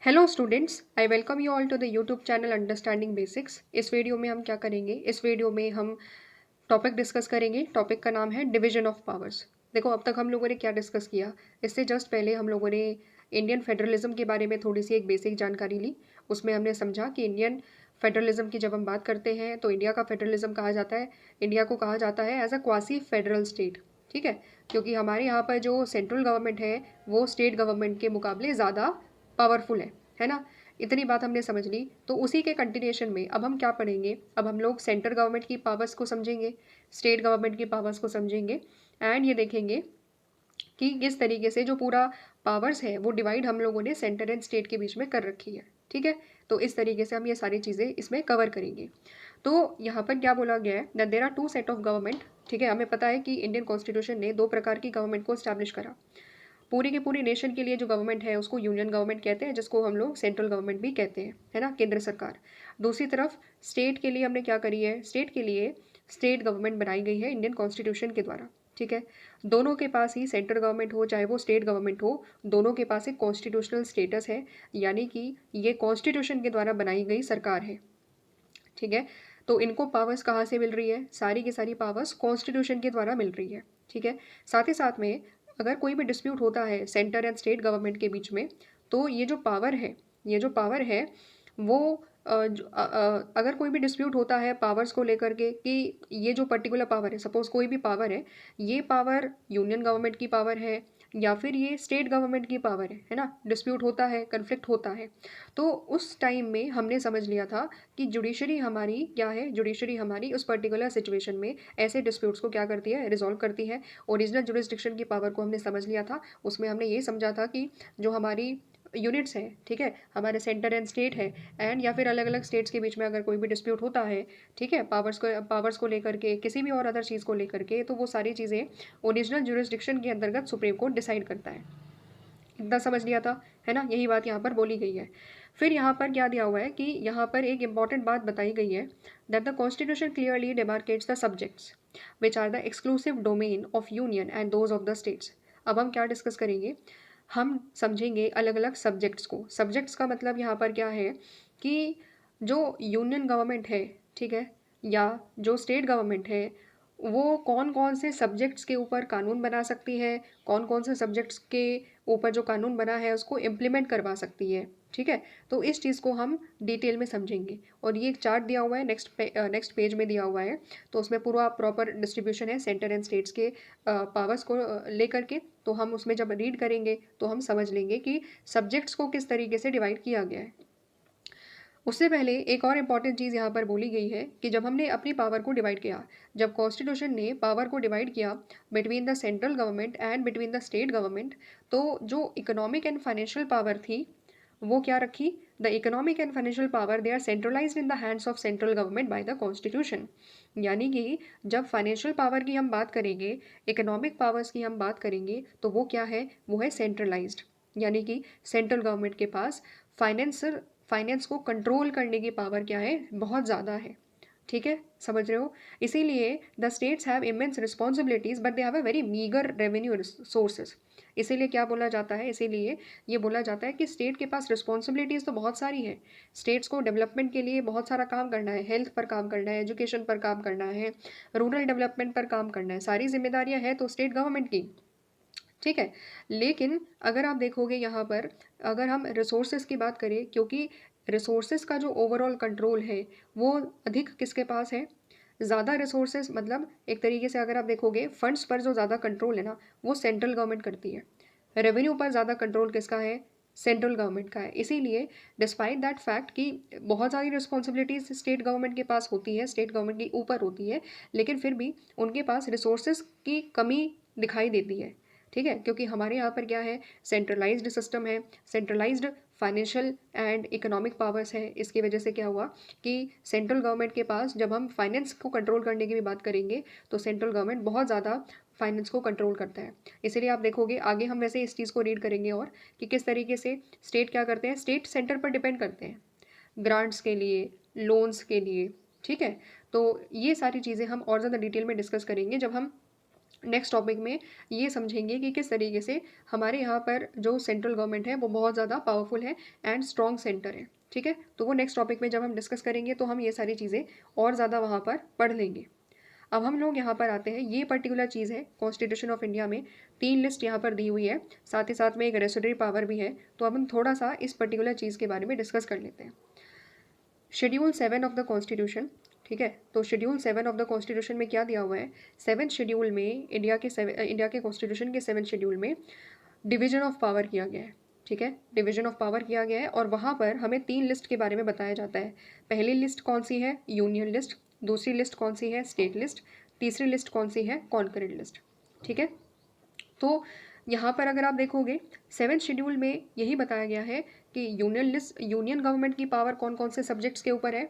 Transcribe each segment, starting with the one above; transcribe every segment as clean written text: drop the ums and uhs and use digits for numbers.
Hello students, I welcome you all to the YouTube channel understanding basics. इस video में हम क्या करेंगे? इस वीडियो में हम टॉपिक डिस्कस करेंगे। टॉपिक का नाम है डिवीजन ऑफ पावर्स। देखो, अब तक हम लोगों ने क्या डिस्कस किया? इससे जस्ट पहले हम लोगों ने इंडियन फेडरलिज्म के बारे में थोड़ी सी एक बेसिक जानकारी ली। उसमें हमने समझा कि इंडियन फेडरलिज्म की जब हम बात करते हैं तो इंडिया का फेडरलिज्म कहा जाता है, इंडिया को कहा जाता है as a quasi federal state. ठीक है, क्योंकि हमारे यहाँ पर जो सेंट्रल गवर्नमेंट है वो स्टेट गवर्नमेंट के मुकाबले ज़्यादा पावरफुल है ना। इतनी बात हमने समझ ली। तो उसी के कंटिन्यूएशन में अब हम क्या पढ़ेंगे? अब हम लोग सेंट्रल गवर्नमेंट की पावर्स को समझेंगे, स्टेट गवर्नमेंट की पावर्स को समझेंगे एंड ये देखेंगे कि किस तरीके से जो पूरा पावर्स है वो डिवाइड हम लोगों ने सेंटर एंड स्टेट के बीच में कर रखी है। ठीक है, तो इस तरीके से हम ये सारी चीज़ें इसमें कवर करेंगे। तो यहाँ पर क्या बोला गया है? That there are two set of government. ठीक है, हमें पता है कि इंडियन कॉन्स्टिट्यूशन ने दो प्रकार की गवर्नमेंट को स्टैब्लिश करा। पूरी की पूरी नेशन के लिए जो गवर्नमेंट है उसको यूनियन गवर्नमेंट कहते हैं, जिसको हम लोग सेंट्रल गवर्नमेंट भी कहते हैं, है ना, केंद्र सरकार। दूसरी तरफ स्टेट के लिए हमने क्या करी है? स्टेट के लिए स्टेट गवर्नमेंट बनाई गई है इंडियन कॉन्स्टिट्यूशन के द्वारा। ठीक है, दोनों के पास ही सेंट्रल गवर्नमेंट हो चाहे वो स्टेट गवर्नमेंट हो, दोनों के पास एक कॉन्स्टिट्यूशनल स्टेटस है, यानी कि ये कॉन्स्टिट्यूशन के द्वारा बनाई गई सरकार है। ठीक है, तो इनको पावर्स कहाँ से मिल रही है? सारी की सारी पावर्स कॉन्स्टिट्यूशन के द्वारा मिल रही है। ठीक है, साथ ही साथ में अगर कोई भी डिस्प्यूट होता है सेंटर एंड स्टेट गवर्नमेंट के बीच में, तो ये जो पावर है वो अगर कोई भी डिस्प्यूट होता है पावर्स को लेकर के कि ये जो पर्टिकुलर पावर है, सपोज कोई भी पावर है, ये पावर यूनियन गवर्नमेंट की पावर है या फिर ये स्टेट गवर्नमेंट की पावर है ना, डिस्प्यूट होता है, कन्फ्लिक्ट होता है, तो उस टाइम में हमने समझ लिया था कि जुडिशरी हमारी क्या है? जुडिशरी हमारी उस पर्टिकुलर सिचुएशन में ऐसे डिस्प्यूट्स को क्या करती है? रिजॉल्व करती है। ओरिजिनल जुरिस्डिक्शन की पावर को हमने समझ लिया था। उसमें हमने ये समझा था कि जो हमारी यूनिट्स हैं, ठीक है, हमारे सेंटर एंड स्टेट है, एंड या फिर अलग अलग स्टेट्स के बीच में अगर कोई भी डिस्प्यूट होता है, ठीक है, पावर्स को लेकर के, किसी भी और अदर चीज़ को लेकर के, तो वो सारी चीज़ें ओरिजिनल जुरिस्डिक्शन के अंतर्गत सुप्रीम कोर्ट डिसाइड करता है। इतना समझ लिया था, है ना? यही बात यहाँ पर बोली गई है। फिर यहाँ पर क्या दिया हुआ है कि यहाँ पर एक इंपॉर्टेंट बात बताई गई है, that the constitution clearly demarcates the subjects which are the exclusive domain of union and those of the states. अब हम क्या डिस्कस करेंगे? हम समझेंगे अलग अलग सब्जेक्ट्स को। सब्जेक्ट्स का मतलब यहाँ पर क्या है कि जो यूनियन गवर्नमेंट है, ठीक है, या जो स्टेट गवर्नमेंट है, वो कौन कौन से सब्जेक्ट्स के ऊपर कानून बना सकती है, कौन कौन से सब्जेक्ट्स के ऊपर जो कानून बना है उसको इम्प्लीमेंट करवा सकती है। ठीक है, तो इस चीज़ को हम डिटेल में समझेंगे। और ये एक चार्ट दिया हुआ है, नेक्स्ट पेज में दिया हुआ है, तो उसमें पूरा प्रॉपर डिस्ट्रीब्यूशन है सेंटर एंड स्टेट्स के पावर्स को लेकर के। तो हम उसमें जब रीड करेंगे तो हम समझ लेंगे कि सब्जेक्ट्स को किस तरीके से डिवाइड किया गया है। उससे पहले एक और इम्पॉर्टेंट चीज़ यहाँ पर बोली गई है कि जब हमने अपनी पावर को डिवाइड किया, जब कॉन्स्टिट्यूशन ने पावर को डिवाइड किया between the central government and between the state government, तो जो इकोनॉमिक एंड फाइनेंशियल पावर थी वो क्या रखी? The economic and financial power they are centralised in the hands of central government by the constitution. यानी कि जब फाइनेंशियल पावर की हम बात करेंगे, इकोनॉमिक पावर्स की हम बात करेंगे, तो वो क्या है? वो है सेंट्रलाइज्ड। यानी कि सेंट्रल गवर्नमेंट के पास फाइनेंस को कंट्रोल करने की पावर क्या है? बहुत ज़्यादा है। ठीक है, समझ रहे हो? इसीलिए the states have immense responsibilities but they have a very meagre revenue sources. इसीलिए क्या बोला जाता है? इसीलिए ये बोला जाता है कि स्टेट के पास रिस्पॉन्सिबिलिटीज़ तो बहुत सारी हैं। स्टेट्स को डेवलपमेंट के लिए बहुत सारा काम करना है, हेल्थ पर काम करना है, एजुकेशन पर काम करना है, रूरल डेवलपमेंट पर काम करना है, सारी जिम्मेदारियां हैं तो स्टेट गवर्नमेंट की। ठीक है, लेकिन अगर आप देखोगे यहाँ पर, अगर हम रिसोर्सेज की बात करें, क्योंकि रिसोर्सेज का जो ओवरऑल कंट्रोल है वो अधिक किसके पास है? ज़्यादा रिसोर्सेज, मतलब एक तरीके से अगर आप देखोगे फंड्स पर जो ज़्यादा कंट्रोल है ना, वो सेंट्रल गवर्नमेंट करती है। रेवेन्यू पर ज़्यादा कंट्रोल किसका है? सेंट्रल गवर्नमेंट का है। इसीलिए डिस्पाइट दैट फैक्ट कि बहुत सारी रिस्पॉन्सिबिलिटीज स्टेट गवर्नमेंट के पास होती है, स्टेट गवर्नमेंट के ऊपर होती है, लेकिन फिर भी उनके पास रिसोर्सेज की कमी दिखाई देती है। ठीक है, क्योंकि हमारे यहाँ पर क्या है? सेंट्रलाइज्ड सिस्टम है, centralised financial and economic powers है। इसकी वजह से क्या हुआ कि सेंट्रल गवर्नमेंट के पास, जब हम फाइनेंस को कंट्रोल करने की भी बात करेंगे, तो सेंट्रल गवर्नमेंट बहुत ज़्यादा फाइनेंस को कंट्रोल करता है। इसीलिए आप देखोगे आगे हम वैसे इस चीज़ को रीड करेंगे और कि किस तरीके से स्टेट क्या करते हैं, स्टेट सेंटर पर डिपेंड करते हैं ग्रांट्स के लिए, लोन्स के लिए। ठीक है, तो ये सारी चीज़ें हम और ज़्यादा डिटेल में डिस्कस करेंगे जब हम नेक्स्ट टॉपिक में ये समझेंगे कि किस तरीके से हमारे यहाँ पर जो सेंट्रल गवर्नमेंट है वो बहुत ज़्यादा पावरफुल है एंड स्ट्रॉन्ग सेंटर है। ठीक है, तो वो नेक्स्ट टॉपिक में जब हम डिस्कस करेंगे तो हम ये सारी चीज़ें और ज़्यादा वहाँ पर पढ़ लेंगे। अब हम लोग यहाँ पर आते हैं, ये पर्टिकुलर चीज़ है कॉन्स्टिट्यूशन ऑफ इंडिया में 3 लिस्ट यहाँ पर दी हुई है, साथ ही साथ में एक रेसोडरी पावर भी है। तो अब हम थोड़ा सा इस पर्टिकुलर चीज़ के बारे में डिस्कस कर लेते हैं। शेड्यूल 7 ऑफ द कॉन्स्टिट्यूशन, ठीक है, तो शेड्यूल 7 ऑफ द कॉन्स्टिट्यूशन में क्या दिया हुआ है, 7 शेड्यूल में इंडिया के कॉन्स्टिट्यूशन के 7 शेड्यूल में डिवीजन ऑफ पावर किया गया है। ठीक है, डिवीजन ऑफ पावर किया गया है और वहाँ पर हमें 3 लिस्ट के बारे में बताया जाता है। पहली लिस्ट कौन सी है, यूनियन लिस्ट। दूसरी लिस्ट कौन सी है, स्टेट लिस्ट। तीसरी लिस्ट कौन सी है, कॉन्करेंट लिस्ट। ठीक है, तो यहाँ पर अगर आप देखोगे 7 शेड्यूल में यही बताया गया है कि यूनियन गवर्नमेंट की पावर कौन कौन से सब्जेक्ट्स के ऊपर है,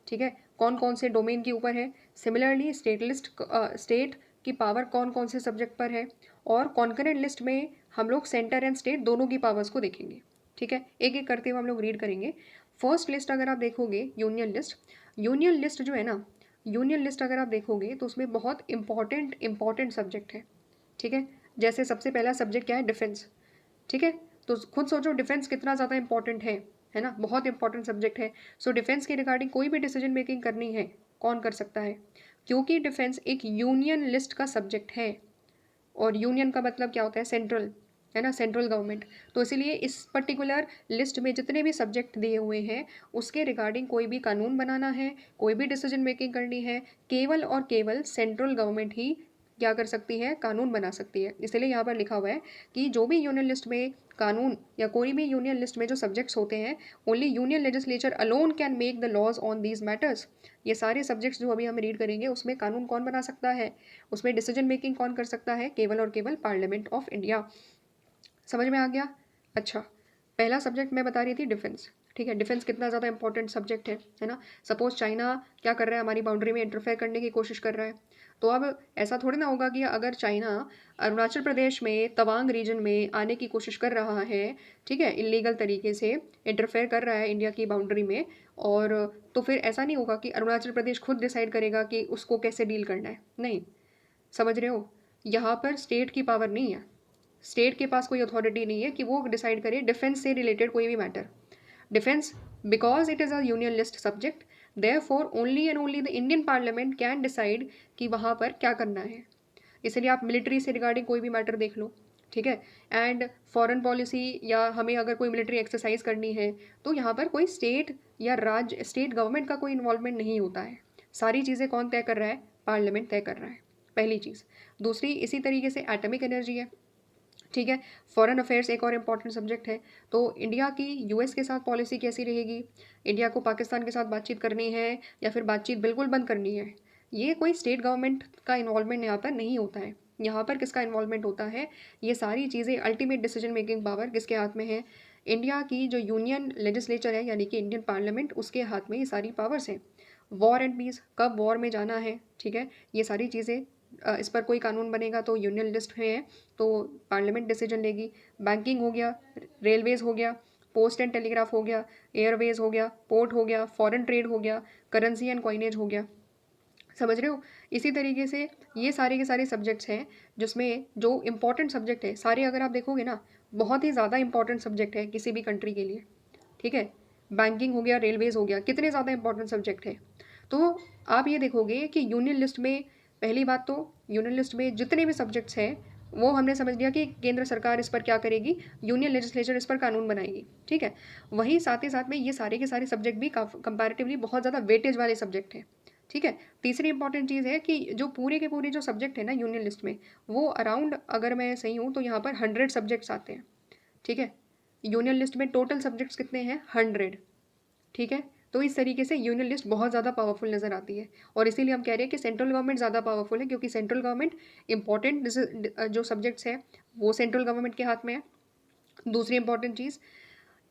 ठीक है, कौन कौन से डोमेन के ऊपर है। सिमिलरली स्टेट की पावर कौन कौन से सब्जेक्ट पर है। और कॉन्करेंट लिस्ट में हम लोग सेंटर एंड स्टेट दोनों की पावर्स को देखेंगे। ठीक है, एक एक करते हुए हम लोग रीड करेंगे। फर्स्ट लिस्ट अगर आप देखोगे यूनियन लिस्ट जो है ना, यूनियन लिस्ट अगर आप देखोगे तो उसमें बहुत इंपॉर्टेंट सब्जेक्ट है। ठीक है, जैसे सबसे पहला सब्जेक्ट क्या है, डिफेंस। ठीक है, तो खुद सोचो डिफेंस कितना ज़्यादा इंपॉर्टेंट है ना, बहुत इंपॉर्टेंट सब्जेक्ट है। सो डिफेंस के रिगार्डिंग कोई भी डिसीजन मेकिंग करनी है, कौन कर सकता है, क्योंकि डिफेंस एक यूनियन लिस्ट का सब्जेक्ट है। और यूनियन का मतलब क्या होता है, सेंट्रल, है ना, सेंट्रल गवर्नमेंट। तो इसीलिए इस पर्टिकुलर लिस्ट में जितने भी सब्जेक्ट दिए हुए हैं उसके रिगार्डिंग कोई भी कानून बनाना है, कोई भी डिसीजन मेकिंग करनी है, केवल और केवल सेंट्रल गवर्नमेंट ही क्या कर सकती है, कानून बना सकती है। इसलिए यहाँ पर लिखा हुआ है कि जो भी यूनियन लिस्ट में कानून या कोई भी यूनियन लिस्ट में जो सब्जेक्ट्स होते हैं, only union legislature alone can make the laws on these matters. ये सारे सब्जेक्ट्स जो अभी हम रीड करेंगे उसमें कानून कौन बना सकता है, उसमें डिसीजन मेकिंग कौन कर सकता है, केवल और केवल पार्लियामेंट ऑफ इंडिया। समझ में आ गया। अच्छा, पहला सब्जेक्ट मैं बता रही थी डिफेंस। ठीक है, डिफेंस कितना ज़्यादा इंपॉर्टेंट सब्जेक्ट है ना। सपोज चाइना क्या कर रहा है, हमारी बाउंड्री में इंटरफेयर करने की कोशिश कर रहा है। तो अब ऐसा थोड़ी ना होगा कि अगर चाइना अरुणाचल प्रदेश में तवांग रीजन में आने की कोशिश कर रहा है, ठीक है, इलीगल तरीके से इंटरफेयर कर रहा है इंडिया की बाउंड्री में, और तो फिर ऐसा नहीं होगा कि अरुणाचल प्रदेश खुद डिसाइड करेगा कि उसको कैसे डील करना है। नहीं, समझ रहे हो, यहाँ पर स्टेट की पावर नहीं है, स्टेट के पास कोई अथॉरिटी नहीं है कि वो डिसाइड करे डिफेंस से रिलेटेड कोई भी matter. Defence, because it is a union list subject, therefore only and only the Indian parliament can decide कि वहाँ पर क्या करना है। इसलिए आप मिलिट्री से रिगार्डिंग कोई भी मैटर देख लो, ठीक है, एंड फॉरेन पॉलिसी या हमें अगर कोई मिलिट्री एक्सरसाइज करनी है तो यहाँ पर कोई स्टेट या राज्य, स्टेट गवर्नमेंट का कोई इन्वॉल्वमेंट नहीं होता है। सारी चीज़ें कौन तय कर रहा है, पार्लियामेंट तय कर रहा है, पहली चीज़। दूसरी, इसी तरीके से एटॉमिक एनर्जी है। ठीक है, फॉरेन अफेयर्स एक और इम्पॉर्टेंट सब्जेक्ट है। तो इंडिया की यूएस के साथ पॉलिसी कैसी रहेगी, इंडिया को पाकिस्तान के साथ बातचीत करनी है या फिर बातचीत बिल्कुल बंद करनी है, ये कोई स्टेट गवर्नमेंट का इन्वॉल्वमेंट यहाँ पर नहीं होता है। यहाँ पर किसका इन्वॉल्वमेंट होता है, ये सारी चीज़ें अल्टीमेट डिसीजन मेकिंग पावर किसके हाथ में है, इंडिया की जो यूनियन लेजिस्लेचर है यानी कि इंडियन पार्लियामेंट, उसके हाथ में ये सारी पावर्स हैं। वॉर एंड पीस, कब वॉर में जाना है, ठीक है, ये सारी चीज़ें इस पर कोई कानून बनेगा तो यूनियन लिस्ट में है तो पार्लियामेंट डिसीजन लेगी। बैंकिंग हो गया, रेलवेज़ हो गया, पोस्ट एंड टेलीग्राफ हो गया, एयरवेज़ हो गया, पोर्ट हो गया, फॉरेन ट्रेड हो गया, करेंसी एंड कॉइनेज हो गया। समझ रहे हो, इसी तरीके से ये सारे के सारे सब्जेक्ट्स हैं जिसमें जो इम्पोर्टेंट सब्जेक्ट है सारे, अगर आप देखोगे ना, बहुत ही ज़्यादा इंपॉर्टेंट सब्जेक्ट है किसी भी कंट्री के लिए। ठीक है, बैंकिंग हो गया, रेलवेज़ हो गया, कितने ज़्यादा इंपॉर्टेंट सब्जेक्ट है। तो आप ये देखोगे कि यूनियन लिस्ट में, पहली बात तो यूनियन लिस्ट में जितने भी सब्जेक्ट्स हैं वो हमने समझ लिया कि केंद्र सरकार इस पर क्या करेगी, यूनियन लेजिस्लेचर इस पर कानून बनाएगी। ठीक है, वहीं साथ ही साथ में ये सारे के सारे सब्जेक्ट भी कंपैरेटिवली बहुत ज़्यादा वेटेज वाले सब्जेक्ट हैं। ठीक है, तीसरी इंपॉर्टेंट चीज़ है कि जो पूरे के पूरे जो सब्जेक्ट है ना यूनियन लिस्ट में, वो अराउंड, अगर मैं सही हूँ तो यहाँ पर 100 सब्जेक्ट्स आते हैं। ठीक है, यूनियन लिस्ट में टोटल सब्जेक्ट्स कितने हैं, 100। ठीक है, तो इस तरीके से यूनियन लिस्ट बहुत ज़्यादा पावरफुल नज़र आती है और इसीलिए हम कह रहे हैं कि सेंट्रल गवर्नमेंट ज़्यादा पावरफुल है, क्योंकि सेंट्रल गवर्नमेंट इंपॉर्टेंट जो सब्जेक्ट्स हैं वो सेंट्रल गवर्नमेंट के हाथ में है। दूसरी इंपॉर्टेंट चीज़,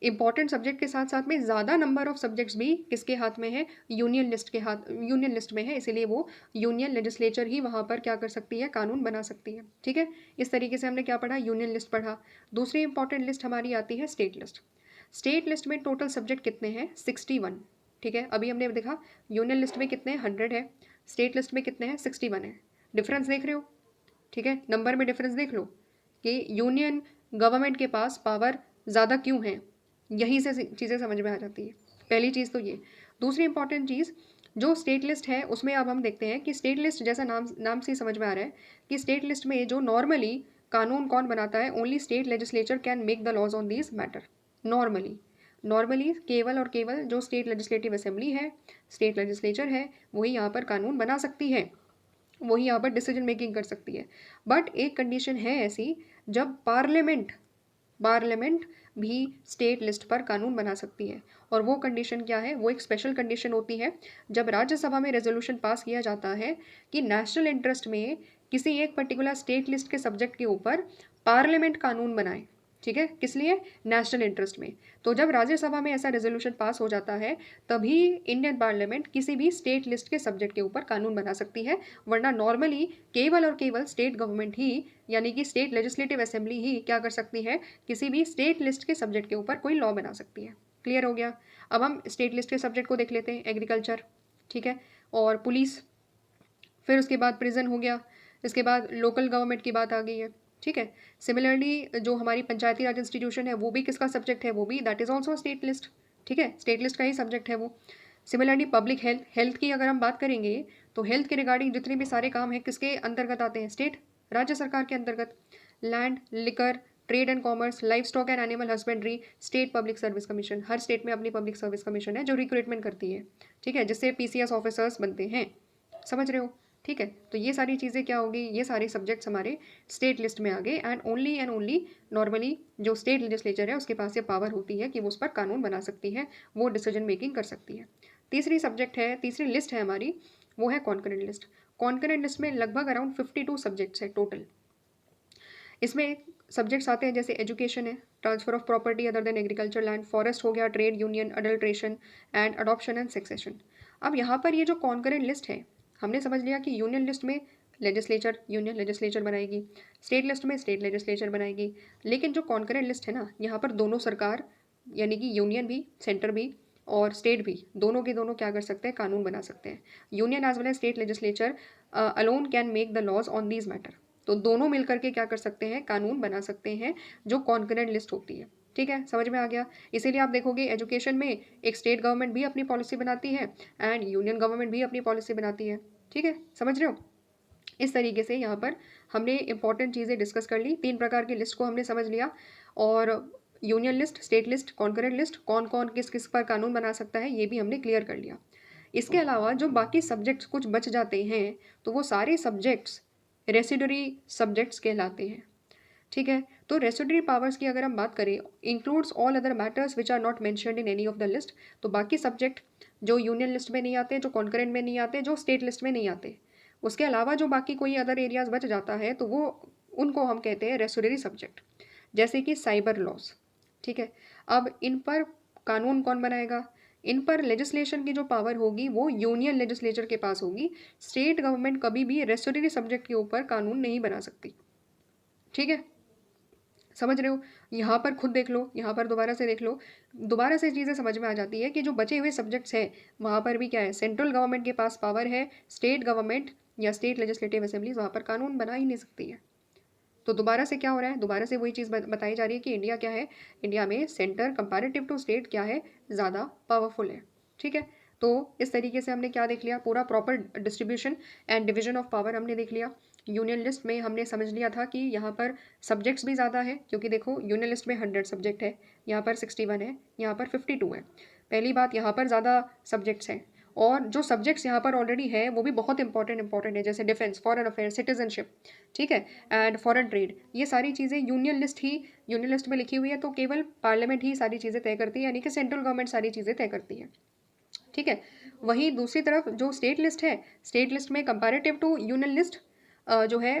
इंपॉर्टेंट सब्जेक्ट के साथ साथ में ज़्यादा नंबर ऑफ सब्जेक्ट्स भी किसके हाथ में है, यूनियन लिस्ट में है, इसीलिए वो यूनियन लेजिस्लेचर ही वहाँ पर क्या कर सकती है, कानून बना सकती है। ठीक है, इस तरीके से हमने क्या पढ़ा, यूनियन लिस्ट पढ़ा। दूसरी इंपॉर्टेंट लिस्ट हमारी आती है स्टेट लिस्ट। स्टेट लिस्ट में टोटल सब्जेक्ट कितने हैं, 61। ठीक है, अभी हमने देखा यूनियन लिस्ट में कितने हैं, 100 है, स्टेट लिस्ट में कितने हैं, 61 है। डिफरेंस देख रहे हो। ठीक है, नंबर में डिफरेंस देख लो कि यूनियन गवर्नमेंट के पास पावर ज़्यादा क्यों है, यहीं से चीज़ें समझ में आ जाती है। पहली चीज़ तो ये। दूसरी इंपॉर्टेंट चीज़, जो स्टेट लिस्ट है उसमें अब हम देखते हैं कि स्टेट लिस्ट जैसा नाम नाम से ही समझ में आ रहा है कि स्टेट लिस्ट में जो नॉर्मली कानून कौन बनाता है, only state legislature can make the laws on these matter. Normally केवल और केवल जो स्टेट लेजिस्लेटिव असेंबली है, स्टेट लेजिस्लेचर है, वही यहाँ पर कानून बना सकती है, वही यहाँ पर डिसीजन मेकिंग कर सकती है। बट एक कंडीशन है ऐसी, जब पार्लियामेंट भी स्टेट लिस्ट पर कानून बना सकती है। और वो कंडीशन क्या है, वो एक स्पेशल कंडीशन होती है जब राज्यसभा में रेजोल्यूशन पास किया जाता है कि नेशनल इंटरेस्ट में किसी एक पर्टिकुलर स्टेट लिस्ट के सब्जेक्ट के ऊपर पार्लियामेंट कानून बनाए। ठीक है, किस लिए? नेशनल इंटरेस्ट में। तो जब राज्यसभा में ऐसा रेजोल्यूशन पास हो जाता है, तभी इंडियन पार्लियामेंट किसी भी स्टेट लिस्ट के सब्जेक्ट के ऊपर कानून बना सकती है। वरना नॉर्मली केवल और केवल स्टेट गवर्नमेंट ही, यानी कि स्टेट लेजिस्लेटिव असेंबली ही क्या कर सकती है, किसी भी स्टेट लिस्ट के सब्जेक्ट के ऊपर कोई लॉ बना सकती है। क्लियर हो गया? अब हम स्टेट लिस्ट के सब्जेक्ट को देख लेते हैं। एग्रीकल्चर, ठीक है, और पुलिस, फिर उसके बाद प्रिजन हो गया, इसके बाद लोकल गवर्नमेंट की बात आ गई है। ठीक है, सिमिलरली जो हमारी पंचायती राज इंस्टीट्यूशन है वो भी किसका सब्जेक्ट है, वो भी that is also state list. ठीक है, स्टेट लिस्ट का ही सब्जेक्ट है वो। सिमिलरली पब्लिक हेल्थ की अगर हम बात करेंगे, तो हेल्थ के रिगार्डिंग जितने भी सारे काम हैं किसके अंतर्गत आते हैं, स्टेट, राज्य सरकार के अंतर्गत। Land, liquor, trade and commerce, life stock and animal husbandry, state public service commission. Her state में अपनी पब्लिक सर्विस कमीशन है जो रिक्रूटमेंट करती है। ठीक है, जिससे पीसीएस ऑफिसर्स बनते हैं। समझ रहे हो? ठीक है, तो ये सारी चीज़ें क्या होगी, ये सारे सब्जेक्ट्स हमारे स्टेट लिस्ट में आ गए। एंड ओनली नॉर्मली जो स्टेट लेजिस्लेचर है उसके पास ये पावर होती है कि वो उस पर कानून बना सकती है, वो डिसीजन मेकिंग कर सकती है। तीसरी लिस्ट है हमारी, वो है कॉन्करेंट लिस्ट। कॉन्करेंट लिस्ट में लगभग अराउंड 52 सब्जेक्ट्स है टोटल। इसमें सब्जेक्ट्स आते हैं जैसे एजुकेशन है, transfer of property other than agriculture land, forest हो गया, trade union, adulteration and adoption and succession. अब यहाँ पर ये जो कॉन्करेंट लिस्ट है, हमने समझ लिया कि यूनियन लिस्ट में यूनियन लेजिस्लेचर बनाएगी, स्टेट लिस्ट में स्टेट लेजिस्लेचर बनाएगी। लेकिन जो कॉन्करेंट लिस्ट है ना, यहाँ पर दोनों सरकार, यानी कि यूनियन भी, सेंटर भी और स्टेट भी, दोनों के दोनों क्या कर सकते हैं, कानून बना सकते हैं। Union as well as state legislature alone can make the laws on these matter. तो दोनों मिलकर के क्या कर सकते हैं, कानून बना सकते हैं, जो कॉन्करेंट लिस्ट होती है। ठीक है, समझ में आ गया? इसीलिए आप देखोगे एजुकेशन में एक स्टेट गवर्नमेंट भी अपनी पॉलिसी बनाती है एंड यूनियन गवर्नमेंट भी अपनी पॉलिसी बनाती है। ठीक है, समझ रहे हो? इस तरीके से यहाँ पर हमने इंपॉर्टेंट चीज़ें डिस्कस कर ली। 3 प्रकार की लिस्ट को हमने समझ लिया, और union list, state list, concurrent list, कौन कौन किस किस पर कानून बना सकता है, ये भी हमने क्लियर कर लिया। इसके अलावा जो बाकी सब्जेक्ट्स कुछ बच जाते हैं, तो वो सारे सब्जेक्ट्स रेसिडरी सब्जेक्ट्स कहलाते हैं। ठीक है, तो रेसिडरी पावर्स की अगर हम बात करें, includes all other matters which are not mentioned in any of the list. तो बाकी सब्जेक्ट जो यूनियन लिस्ट में नहीं आते, जो कॉन्करेंट में नहीं आते, जो स्टेट लिस्ट में नहीं आते, उसके अलावा जो बाकी कोई अदर एरियाज बच जाता है, तो वो उनको हम कहते हैं रेसिडरी सब्जेक्ट। जैसे कि साइबर लॉस। ठीक है, अब इन पर कानून कौन बनाएगा? इन पर लेजिस्लेशन की जो पावर होगी वो यूनियन लेजिस्लेचर के पास होगी। स्टेट गवर्नमेंट कभी भी रेसिडरी सब्जेक्ट के ऊपर कानून नहीं बना सकती। ठीक है, समझ रहे हो? यहाँ पर खुद देख लो, यहाँ पर दोबारा से देख लो, दोबारा से चीज़ें समझ में आ जाती है कि जो बचे हुए सब्जेक्ट्स हैं वहाँ पर भी क्या है, सेंट्रल गवर्नमेंट के पास पावर है, स्टेट गवर्नमेंट या स्टेट लेजिस्लेटिव असेंबलीज वहाँ पर कानून बना ही नहीं सकती है। तो दोबारा से क्या हो रहा है, दोबारा से वही चीज़ बताई जा रही है कि इंडिया क्या है, इंडिया में सेंटर कंपैरेटिव टू स्टेट क्या है, ज़्यादा पावरफुल है। ठीक है, तो इस तरीके से हमने क्या देख लिया, पूरा proper distribution and division of power हमने देख लिया। यूनियन लिस्ट में हमने समझ लिया था कि यहाँ पर सब्जेक्ट्स भी ज़्यादा है, क्योंकि देखो यूनियन लिस्ट में 100 सब्जेक्ट है, यहाँ पर 61 है, यहाँ पर 52 है। पहली बात, यहाँ पर ज़्यादा सब्जेक्ट्स हैं, और जो सब्जेक्ट्स यहाँ पर ऑलरेडी है वो भी बहुत इंपॉर्टेंट है, जैसे डिफेंस, फॉरेन अफेयर, सिटीजनशिप, ठीक है, एंड फॉरेन ट्रेड। ये सारी चीज़ें यूनियन लिस्ट में लिखी हुई है, तो केवल पार्लियामेंट ही सारी चीज़ें तय करती है, यानी कि सेंट्रल गवर्नमेंट सारी चीज़ें तय करती है। ठीक है, वहीं दूसरी तरफ जो स्टेट लिस्ट है, स्टेट लिस्ट में कंपैरेटिव टू यूनियन लिस्ट जो है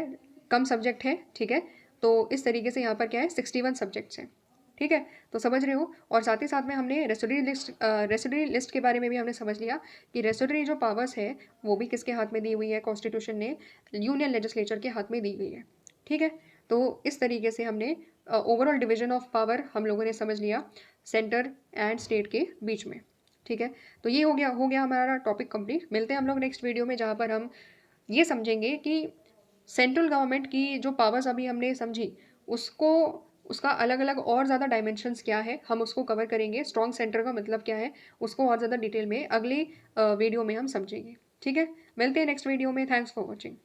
कम सब्जेक्ट है। ठीक है, तो इस तरीके से यहाँ पर क्या है, 61 सब्जेक्ट्स हैं। ठीक है, तो समझ रहे हो? और साथ ही साथ में हमने रेसिडरी लिस्ट के बारे में भी हमने समझ लिया कि रेसिडरी जो पावर्स है वो भी किसके हाथ में दी हुई है, कॉन्स्टिट्यूशन ने यूनियन लेजिस्लेचर के हाथ में दी गई है। ठीक है, तो इस तरीके से हमने ओवरऑल डिवीजन ऑफ पावर हम लोगों ने समझ लिया सेंटर एंड स्टेट के बीच में। ठीक है, तो ये हो गया हमारा टॉपिक कंप्लीट। मिलते हैं हम लोग नेक्स्ट वीडियो में, जहाँ पर हम ये समझेंगे कि सेंट्रल गवर्नमेंट की जो पावर्स अभी हमने समझी, उसको उसका अलग-अलग और ज़्यादा डायमेंशंस क्या है, हम उसको कवर करेंगे। स्ट्रॉन्ग सेंटर का मतलब क्या है, उसको और ज़्यादा डिटेल में अगली वीडियो में हम समझेंगे। ठीक है? मिलते हैं नेक्स्ट वीडियो में। Thanks for watching.